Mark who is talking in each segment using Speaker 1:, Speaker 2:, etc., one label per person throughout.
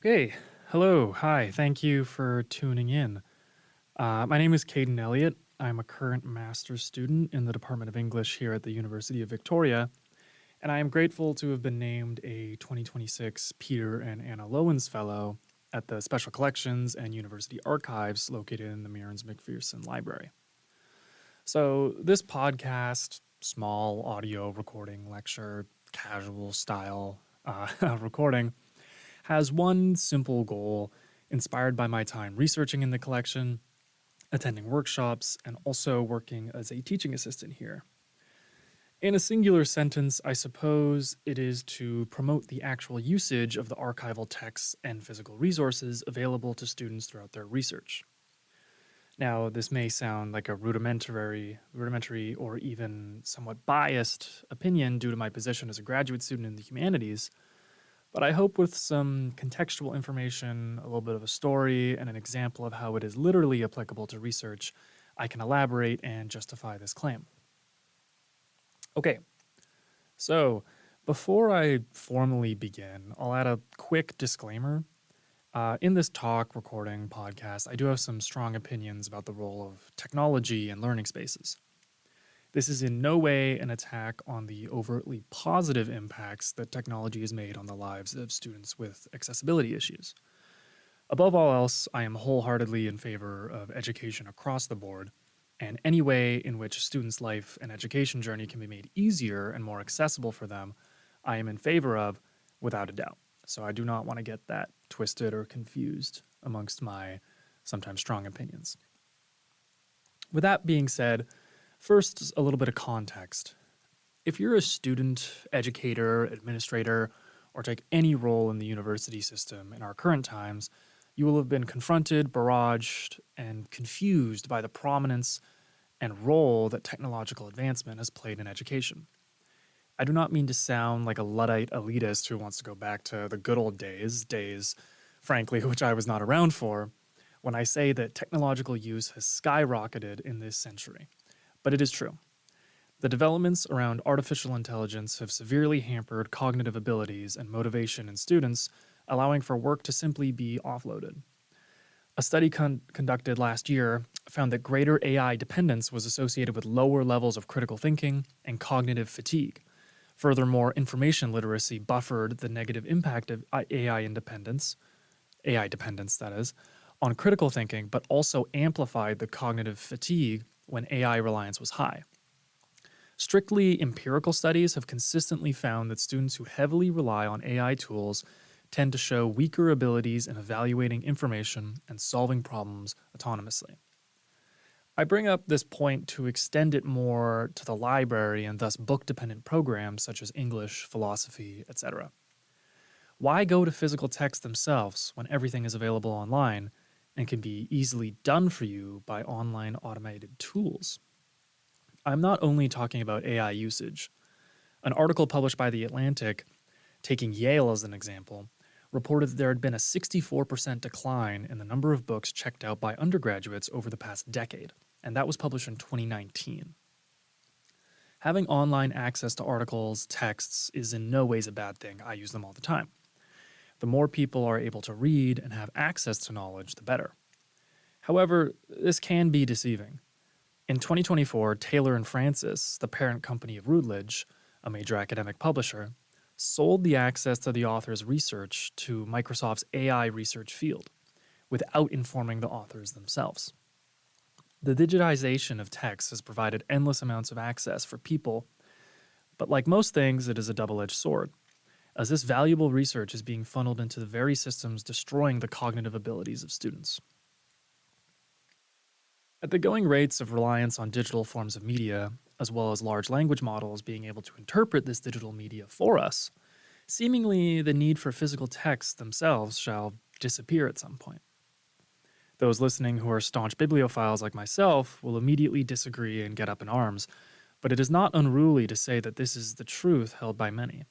Speaker 1: Okay, hello, hi, thank you for tuning in. My name is Caden Elliott. I'm a current master's student in the Department of English here at the University of Victoria, and I am grateful to have been named a 2026 Peter and Anna Lowens Fellow at the Special Collections and University Archives located in the Mearns McPherson Library. So, this podcast, small audio recording lecture, casual style recording, has one simple goal inspired by my time researching in the collection, attending workshops, and also working as a teaching assistant here. In a singular sentence, I suppose it is to promote the actual usage of the archival texts and physical resources available to students throughout their research. Now, this may sound like a rudimentary or even somewhat biased opinion due to my position as a graduate student in the humanities, but I hope with some contextual information, a little bit of a story, and an example of how it is literally applicable to research, I can elaborate and justify this claim. Okay, so before I formally begin, I'll add a quick disclaimer. In this talk, recording, podcast, I do have some strong opinions about the role of technology in learning spaces. This is in no way an attack on the overtly positive impacts that technology has made on the lives of students with accessibility issues. Above all else, I am wholeheartedly in favor of education across the board, and any way in which a student's life and education journey can be made easier and more accessible for them, I am in favor of, without a doubt. So I do not want to get that twisted or confused amongst my sometimes strong opinions. With that being said, first, a little bit of context. If you're a student, educator, administrator, or take any role in the university system in our current times, you will have been confronted, barraged, and confused by the prominence and role that technological advancement has played in education. I do not mean to sound like a Luddite elitist who wants to go back to the good old days, frankly, which I was not around for, when I say that technological use has skyrocketed in this century. But it is true. The developments around artificial intelligence have severely hampered cognitive abilities and motivation in students, allowing for work to simply be offloaded. A study conducted last year found that greater AI dependence was associated with lower levels of critical thinking and cognitive fatigue. Furthermore, information literacy buffered the negative impact of AI dependence that is, on critical thinking, but also amplified the cognitive fatigue when AI reliance was high. Strictly empirical studies have consistently found that students who heavily rely on AI tools tend to show weaker abilities in evaluating information and solving problems autonomously. I bring up this point to extend it more to the library and thus book-dependent programs such as English, philosophy, etc. Why go to physical texts themselves when everything is available online and can be easily done for you by online automated tools? I'm not only talking about AI usage. An article published by The Atlantic, taking Yale as an example, reported that there had been a 64% decline in the number of books checked out by undergraduates over the past decade, and that was published in 2019. Having online access to articles, texts, is in no ways a bad thing. I use them all the time. The more people are able to read and have access to knowledge, the better. However, this can be deceiving. In 2024, Taylor and Francis, the parent company of Routledge, a major academic publisher, sold the access to the author's research to Microsoft's AI research field, without informing the authors themselves. The digitization of text has provided endless amounts of access for people, but like most things, it is a double-edged sword, as this valuable research is being funneled into the very systems destroying the cognitive abilities of students. At the going rates of reliance on digital forms of media, as well as large language models being able to interpret this digital media for us, seemingly the need for physical texts themselves shall disappear at some point. Those listening who are staunch bibliophiles like myself will immediately disagree and get up in arms, but it is not unruly to say that this is the truth held by many.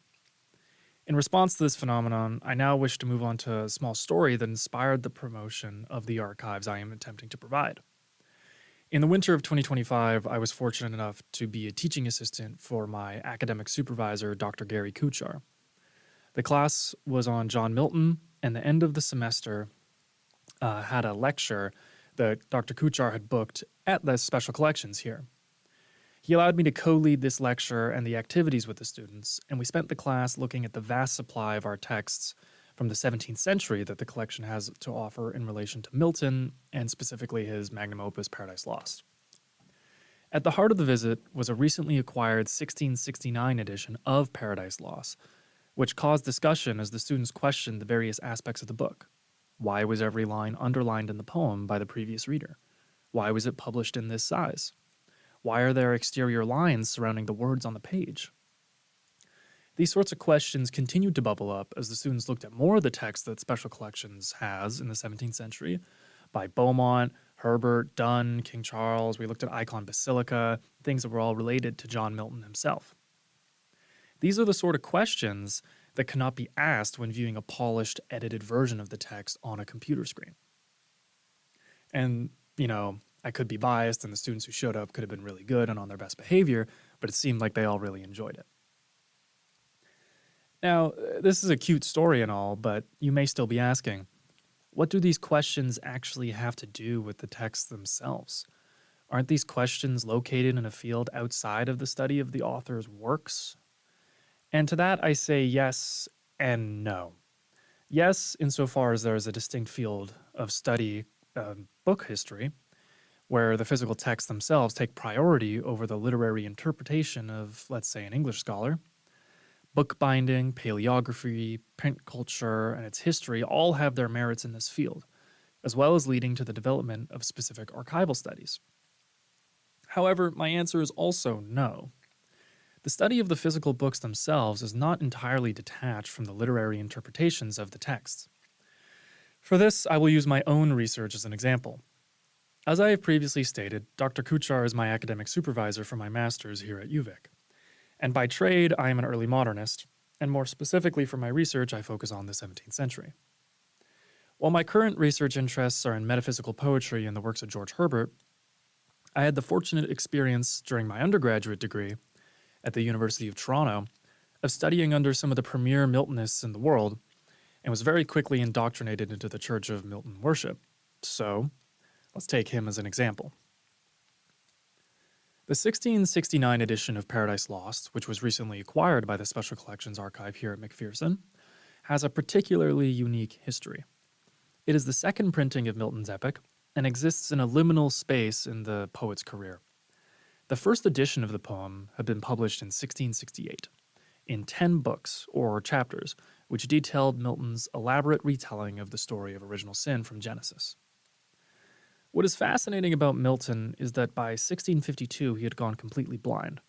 Speaker 1: In response to this phenomenon, I now wish to move on to a small story that inspired the promotion of the archives I am attempting to provide. In the winter of 2025, I was fortunate enough to be a teaching assistant for my academic supervisor, Dr. Gary Kuchar. The class was on John Milton, and the end of the semester had a lecture that Dr. Kuchar had booked at the special collections here. He allowed me to co-lead this lecture and the activities with the students, and we spent the class looking at the vast supply of our texts from the 17th century that the collection has to offer in relation to Milton, and specifically his magnum opus, Paradise Lost. At the heart of the visit was a recently acquired 1669 edition of Paradise Lost, which caused discussion as the students questioned the various aspects of the book. Why was every line underlined in the poem by the previous reader? Why was it published in this size? Why are there exterior lines surrounding the words on the page? These sorts of questions continued to bubble up as the students looked at more of the text that Special Collections has in the 17th century by Beaumont, Herbert, Donne, King Charles. We looked at Icon Basilica, things that were all related to John Milton himself. These are the sort of questions that cannot be asked when viewing a polished, edited version of the text on a computer screen. And, I could be biased, and the students who showed up could have been really good and on their best behavior, but it seemed like they all really enjoyed it. Now, this is a cute story and all, but you may still be asking, what do these questions actually have to do with the texts themselves? Aren't these questions located in a field outside of the study of the author's works? And to that I say yes and no. Yes, insofar as there is a distinct field of study, book history, where the physical texts themselves take priority over the literary interpretation of, let's say, an English scholar. Bookbinding, paleography, print culture, and its history all have their merits in this field, as well as leading to the development of specific archival studies. However, my answer is also no. The study of the physical books themselves is not entirely detached from the literary interpretations of the texts. For this, I will use my own research as an example. As I have previously stated, Dr. Kuchar is my academic supervisor for my master's here at UVic. And by trade, I am an early modernist, and more specifically for my research, I focus on the 17th century. While my current research interests are in metaphysical poetry and the works of George Herbert, I had the fortunate experience during my undergraduate degree at the University of Toronto of studying under some of the premier Miltonists in the world, and was very quickly indoctrinated into the Church of Milton worship. So, let's take him as an example. The 1669 edition of Paradise Lost, which was recently acquired by the Special Collections Archive here at McPherson, has a particularly unique history. It is the second printing of Milton's epic and exists in a liminal space in the poet's career. The first edition of the poem had been published in 1668, in 10 books, or chapters, which detailed Milton's elaborate retelling of the story of original sin from Genesis. What is fascinating about Milton is that by 1652 he had gone completely blind,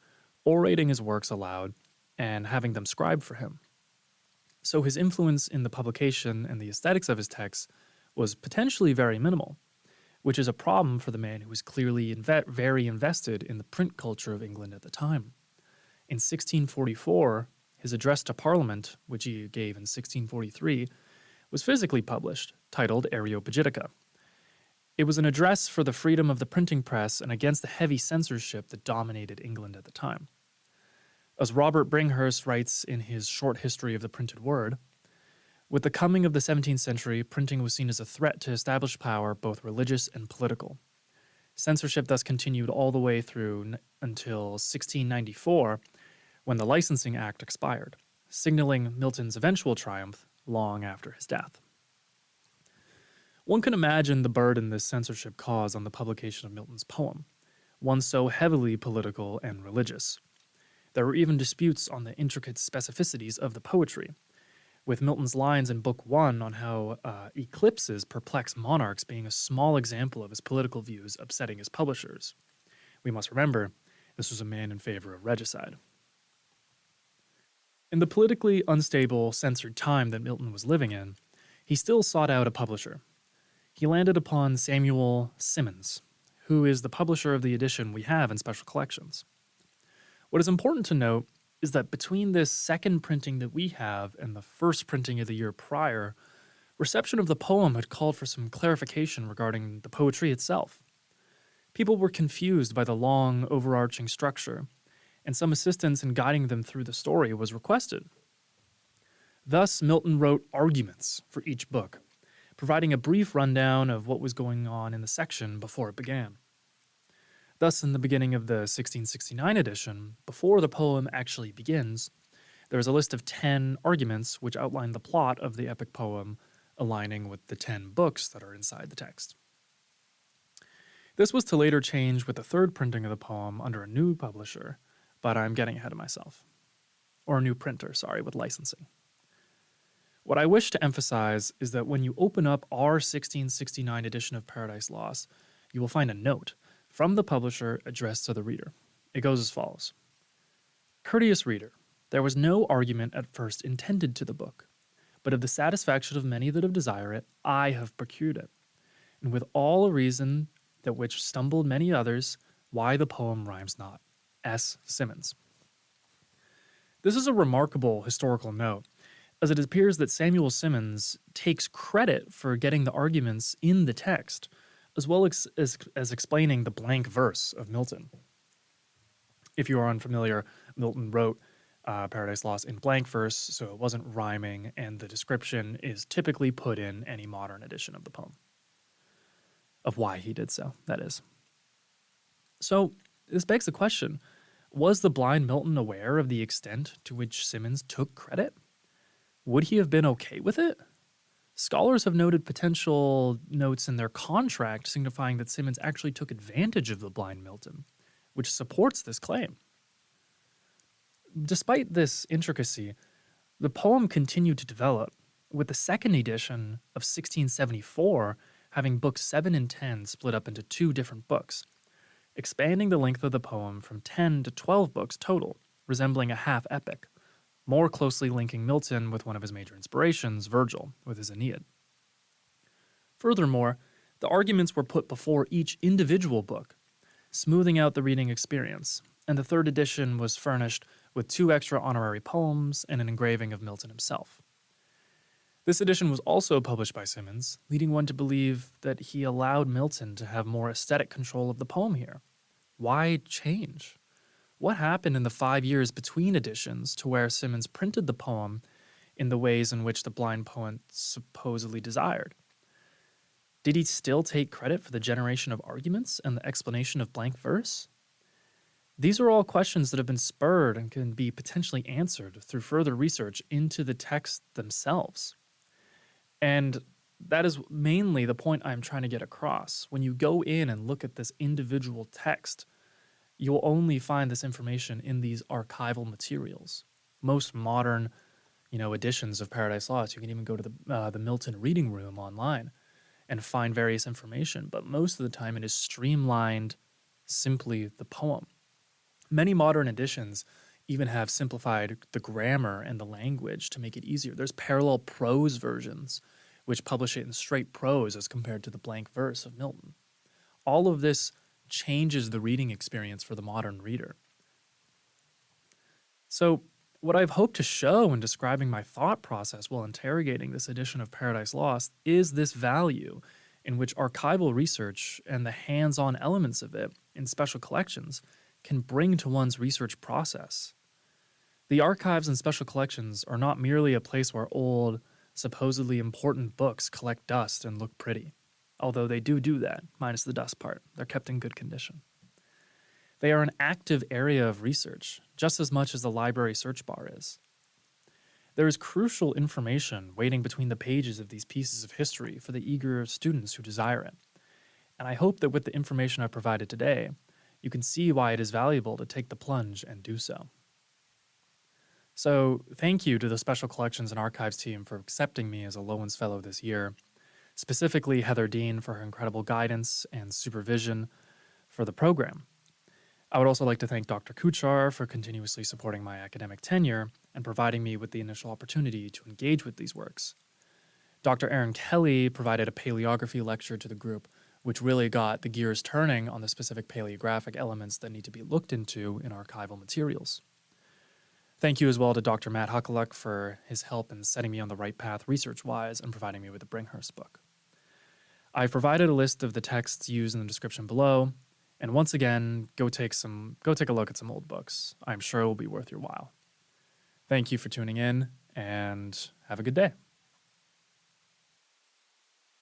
Speaker 1: orating his works aloud and having them scribed for him. So his influence in the publication and the aesthetics of his texts was potentially very minimal, which is a problem for the man who was clearly very invested in the print culture of England at the time. In 1644, his address to Parliament, which he gave in 1643, was physically published, titled Areopagitica. It was an address for the freedom of the printing press and against the heavy censorship that dominated England at the time. As Robert Bringhurst writes in his Short History of the Printed Word, with the coming of the 17th century, printing was seen as a threat to established power, both religious and political. Censorship thus continued all the way through until 1694, when the Licensing Act expired, signaling Milton's eventual triumph long after his death. One can imagine the burden this censorship caused on the publication of Milton's poem, one so heavily political and religious. There were even disputes on the intricate specificities of the poetry, with Milton's lines in Book 1 on how eclipses perplex monarchs being a small example of his political views upsetting his publishers. We must remember, this was a man in favor of regicide. In the politically unstable, censored time that Milton was living in, he still sought out a publisher. He landed upon Samuel Simmons, who is the publisher of the edition we have in Special Collections. What is important to note is that between this second printing that we have and the first printing of the year prior, reception of the poem had called for some clarification regarding the poetry itself. People were confused by the long, overarching structure, and some assistance in guiding them through the story was requested. Thus, Milton wrote arguments for each book, providing a brief rundown of what was going on in the section before it began. Thus, in the beginning of the 1669 edition, before the poem actually begins, there is a list of 10 arguments which outline the plot of the epic poem, aligning with the 10 books that are inside the text. This was to later change with the third printing of the poem under a new publisher, but I'm getting ahead of myself. Or a new printer, sorry, with licensing. What I wish to emphasize is that when you open up our 1669 edition of Paradise Lost, you will find a note from the publisher addressed to the reader. It goes as follows. Courteous reader, there was no argument at first intended to the book, but of the satisfaction of many that have desire it, I have procured it. And with all a reason that which stumbled many others, why the poem rhymes not. S. Simmons. This is a remarkable historical note, as it appears that Samuel Simmons takes credit for getting the arguments in the text, as well as explaining the blank verse of Milton. If you are unfamiliar, Milton wrote Paradise Lost in blank verse, so it wasn't rhyming, and the description is typically put in any modern edition of the poem. Of why he did so, that is. So, this begs the question, was the blind Milton aware of the extent to which Simmons took credit? Would he have been okay with it? Scholars have noted potential notes in their contract signifying that Simmons actually took advantage of the blind Milton, which supports this claim. Despite this intricacy, the poem continued to develop, with the second edition of 1674 having books 7 and 10 split up into 2 different books, expanding the length of the poem from 10 to 12 books total, resembling a half-epic, more closely linking Milton with one of his major inspirations, Virgil, with his Aeneid. Furthermore, the arguments were put before each individual book, smoothing out the reading experience, and the third edition was furnished with 2 extra honorary poems and an engraving of Milton himself. This edition was also published by Simmons, leading one to believe that he allowed Milton to have more aesthetic control of the poem here. Why change? What happened in the 5 years between editions to where Simmons printed the poem in the ways in which the blind poet supposedly desired? Did he still take credit for the generation of arguments and the explanation of blank verse? These are all questions that have been spurred and can be potentially answered through further research into the texts themselves. And that is mainly the point I'm trying to get across. When you go in and look at this individual text, you'll only find this information in these archival materials. Most modern, editions of Paradise Lost, you can even go to the Milton Reading Room online and find various information, but most of the time it is streamlined simply the poem. Many modern editions even have simplified the grammar and the language to make it easier. There's parallel prose versions, which publish it in straight prose as compared to the blank verse of Milton. All of this changes the reading experience for the modern reader. So, what I've hoped to show in describing my thought process while interrogating this edition of Paradise Lost is this value in which archival research and the hands-on elements of it in special collections can bring to one's research process. The archives and special collections are not merely a place where old, supposedly important books collect dust and look pretty, although they do that, minus the dust part. They're kept in good condition. They are an active area of research, just as much as the library search bar is. There is crucial information waiting between the pages of these pieces of history for the eager students who desire it, and I hope that with the information I've provided today, you can see why it is valuable to take the plunge and do so. So, thank you to the Special Collections and Archives team for accepting me as a Lowens Fellow this year, specifically Heather Dean for her incredible guidance and supervision for the program. I would also like to thank Dr. Kuchar for continuously supporting my academic tenure and providing me with the initial opportunity to engage with these works. Dr. Aaron Kelly provided a paleography lecture to the group, which really got the gears turning on the specific paleographic elements that need to be looked into in archival materials. Thank you as well to Dr. Matt Huckeluck for his help in setting me on the right path research-wise and providing me with the Bringhurst book. I've provided a list of the texts used in the description below, and once again, go take a look at some old books. I'm sure it will be worth your while. Thank you for tuning in, and Have a good day.